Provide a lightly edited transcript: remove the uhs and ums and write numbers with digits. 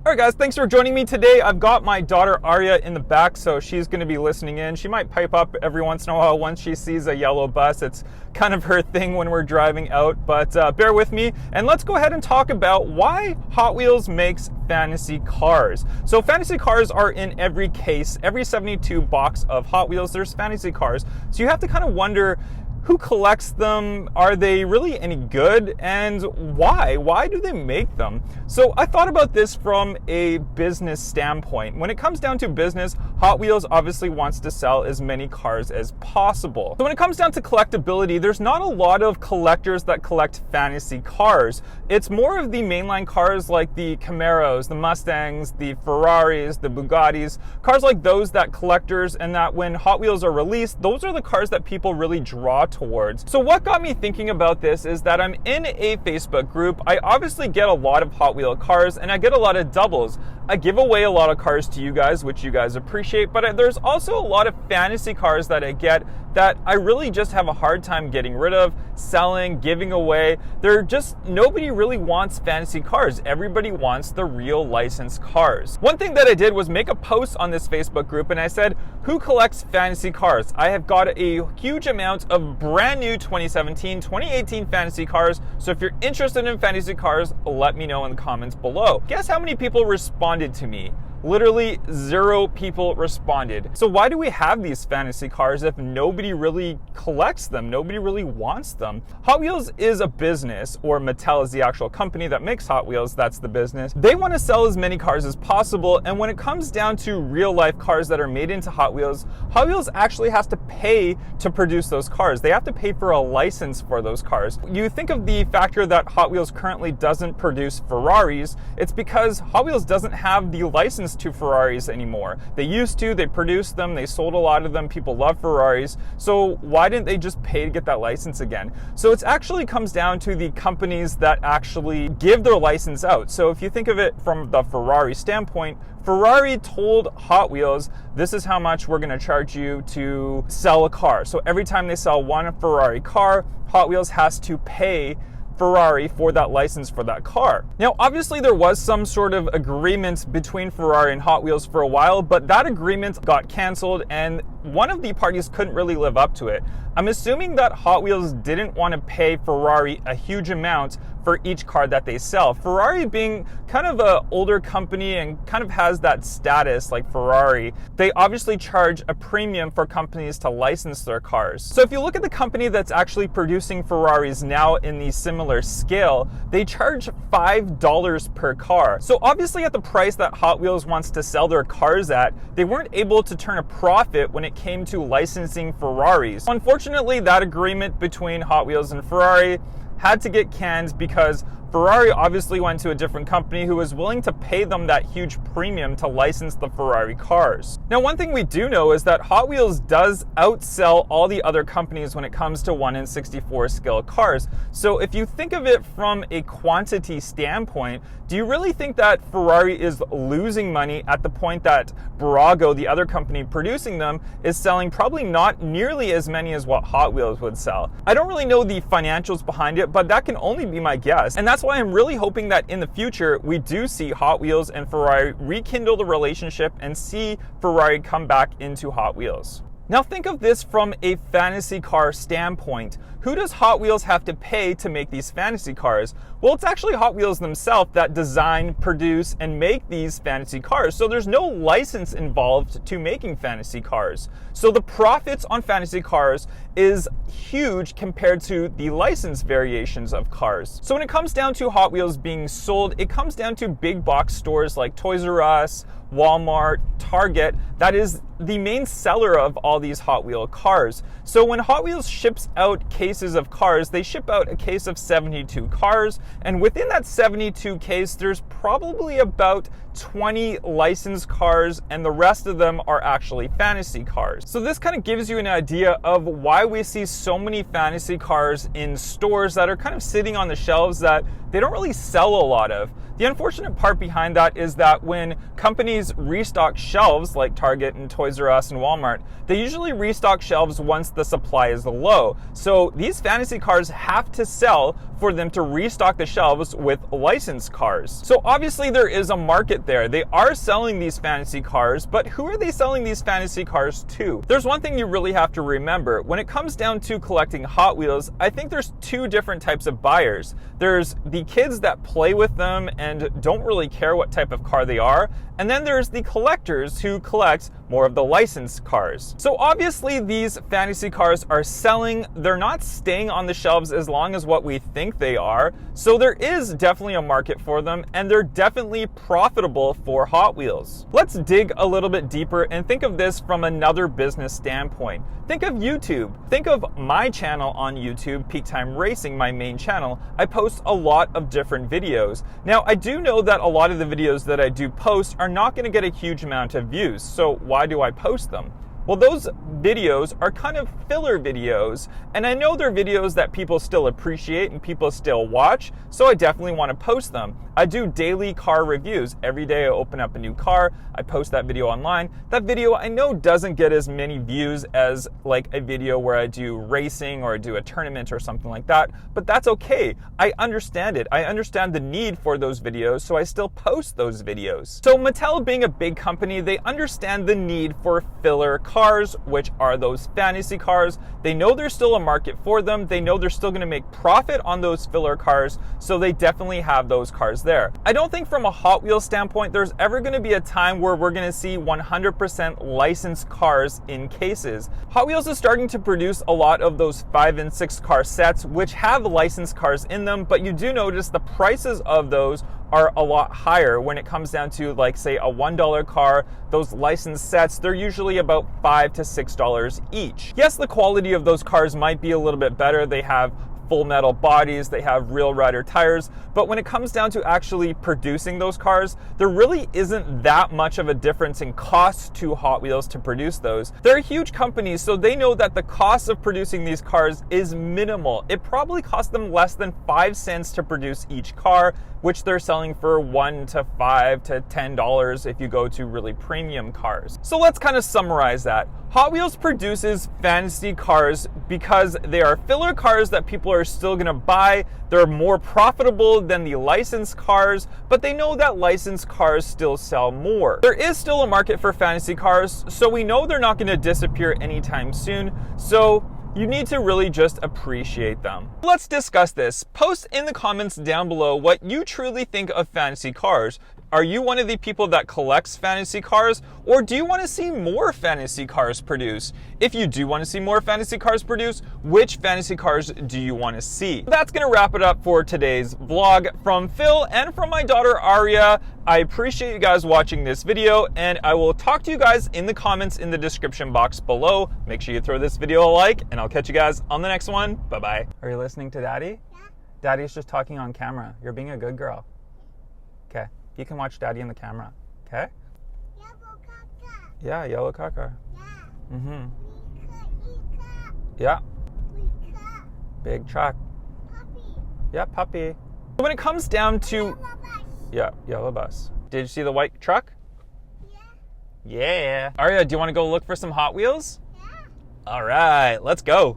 Alright guys, thanks for joining me today. I've got my daughter Arya in the back, so she's going to be listening in. She might pipe up every once in a while once she sees a yellow bus. It's kind of her thing when we're driving out, but bear with me. And let's go ahead and talk about why Hot Wheels makes fantasy cars. So fantasy cars are in every case, every 72 box of Hot Wheels, there's fantasy cars. So you have to kind of wonder, who collects them? Are they really any good? And why? Why do they make them? So I thought about this from a business standpoint. When it comes down to business, Hot Wheels obviously wants to sell as many cars as possible. So when it comes down to collectability, there's not a lot of collectors that collect fantasy cars. It's more of the mainline cars like the Camaros, the Mustangs, the Ferraris, the Bugattis, cars like those that collectors, and that when Hot Wheels are released, those are the cars that people really draw towards. So what got me thinking about this is that I'm in a Facebook group. I obviously get a lot of Hot Wheel cars and I get a lot of doubles. I give away a lot of cars to you guys, which you guys appreciate, but there's also a lot of fantasy cars that I get that I really just have a hard time getting rid of, selling, giving away. Nobody really wants fantasy cars. Everybody wants the real licensed cars. One thing that I did was make a post on this Facebook group and I said, who collects fantasy cars? I have got a huge amount of brand new 2017, 2018 fantasy cars. So if you're interested in fantasy cars, let me know in the comments below. Guess how many people responded to me? Literally 0 people responded. So why do we have these fantasy cars if nobody really collects them? Nobody really wants them. Hot Wheels is a business, or Mattel is the actual company that makes Hot Wheels, that's the business. They want to sell as many cars as possible, and when it comes down to real life cars that are made into Hot Wheels actually has to pay to produce those cars. They have to pay for a license for those cars. You think of the factor that Hot Wheels currently doesn't produce Ferraris, it's because Hot Wheels doesn't have the license to Ferraris anymore. They used to, they produced them, they sold a lot of them, people love Ferraris, so why didn't they just pay to get that license again? So it actually comes down to the companies that actually give their license out. So if you think of it from the Ferrari standpoint, Ferrari told Hot Wheels, this is how much we're going to charge you to sell a car. So every time they sell one Ferrari car, Hot Wheels has to pay Ferrari for that license for that car. Now, obviously there was some sort of agreement between Ferrari and Hot Wheels for a while, but that agreement got canceled and one of the parties couldn't really live up to it. I'm assuming that Hot Wheels didn't want to pay Ferrari a huge amount for each car that they sell. Ferrari being kind of an older company and kind of has that status like Ferrari, they obviously charge a premium for companies to license their cars. So if you look at the company that's actually producing Ferraris now in the similar scale, they charge $5 per car. So obviously at the price that Hot Wheels wants to sell their cars at, they weren't able to turn a profit when it came to licensing Ferraris. Unfortunately, that agreement between Hot Wheels and Ferrari had to get canned because Ferrari obviously went to a different company who was willing to pay them that huge premium to license the Ferrari cars. Now, one thing we do know is that Hot Wheels does outsell all the other companies when it comes to 1 in 64 scale cars. So if you think of it from a quantity standpoint, do you really think that Ferrari is losing money at the point that Burago, the other company producing them, is selling probably not nearly as many as what Hot Wheels would sell? I don't really know the financials behind it, but that can only be my guess. And that's why I'm really hoping that in the future, we do see Hot Wheels and Ferrari rekindle the relationship and see Ferrari come back into Hot Wheels. Now think of this from a fantasy car standpoint. Who does Hot Wheels have to pay to make these fantasy cars? Well, it's actually Hot Wheels themselves that design, produce, and make these fantasy cars. So there's no license involved to making fantasy cars. So the profits on fantasy cars is huge compared to the license variations of cars. So when it comes down to Hot Wheels being sold, it comes down to big box stores like Toys R Us, Walmart, Target. That is the main seller of all these Hot Wheel cars. So when Hot Wheels ships out cases of cars, they ship out a case of 72 cars, and within that 72 case, there's probably about 20 licensed cars, and the rest of them are actually fantasy cars. So this kind of gives you an idea of why we see so many fantasy cars in stores that are kind of sitting on the shelves that they don't really sell a lot of. The unfortunate part behind that is that when companies companies restock shelves like Target and Toys R Us and Walmart, they usually restock shelves once the supply is low. So these fantasy cars have to sell for them to restock the shelves with licensed cars. So obviously there is a market there. They are selling these fantasy cars, but who are they selling these fantasy cars to? There's one thing you really have to remember. When it comes down to collecting Hot Wheels, I think there's two different types of buyers. There's the kids that play with them and don't really care what type of car they are, and then there's the collectors who collect more of the licensed cars. So obviously these fantasy cars are selling. They're not staying on the shelves as long as what we think they are. So there is definitely a market for them, and they're definitely profitable for Hot Wheels. Let's dig a little bit deeper and think of this from another business standpoint. Think of YouTube. Think of my channel on YouTube, Peak Time Racing, my main channel. I post a lot of different videos. Now, I do know that a lot of the videos that I do post are not going to get a huge amount of views. So why do I post them? Well, those videos are kind of filler videos, and I know they're videos that people still appreciate and people still watch, so I definitely want to post them. I do daily car reviews. Every day I open up a new car, I post that video online. That video I know doesn't get as many views as like a video where I do racing or I do a tournament or something like that, but that's okay. I understand it. I understand the need for those videos, so I still post those videos. So Mattel, being a big company, they understand the need for filler cars, which are those fantasy cars. They know there's still a market for them. They know they're still going to make profit on those filler cars, so they definitely have those cars there. I don't think from a Hot Wheels standpoint there's ever going to be a time where we're going to see 100% licensed cars in cases. Hot Wheels is starting to produce a lot of those 5 and 6 car sets which have licensed cars in them, but you do notice the prices of those are a lot higher when it comes down to, like, say, a $1 car. Those licensed sets, they're usually about $5 to $6 each. Yes, the quality of those cars might be a little bit better. They have full metal bodies, they have real rider tires, but when it comes down to actually producing those cars, there really isn't that much of a difference in cost to Hot Wheels to produce those. They're huge companies, so they know that the cost of producing these cars is minimal. It probably costs them less than 5 cents to produce each car, which they're selling for $1 to $5 to $10 if you go to really premium cars. So let's kind of summarize that. Hot Wheels produces fantasy cars because they are filler cars that people are still gonna buy. They're more profitable than the licensed cars, but they know that licensed cars still sell more. There is still a market for fantasy cars, so we know they're not gonna disappear anytime soon. So you need to really just appreciate them. Let's discuss this. Post in the comments down below what you truly think of fantasy cars. Are you one of the people that collects fantasy cars, or do you want to see more fantasy cars produced? If you do want to see more fantasy cars produced, which fantasy cars do you want to see? That's going to wrap it up for today's vlog. From Phil and from my daughter Aria, I appreciate you guys watching this video, and I will talk to you guys in the comments in the description box below. Make sure you throw this video a like, and I'll catch you guys on the next one. Bye-bye. Are you listening to Daddy? Yeah. Daddy's just talking on camera. You're being a good girl. Okay. You can watch Daddy in the camera, okay? Yellow caca. Yeah, yellow caca. Yeah. Mm-hmm. Ika. Yeah. Ika. Big truck. Puppy. Yeah, puppy. When it comes down to... Yellow bus. Yeah, yellow bus. Did you see the white truck? Yeah. Yeah. Aria, do you want to go look for some Hot Wheels? Yeah. All right, let's go.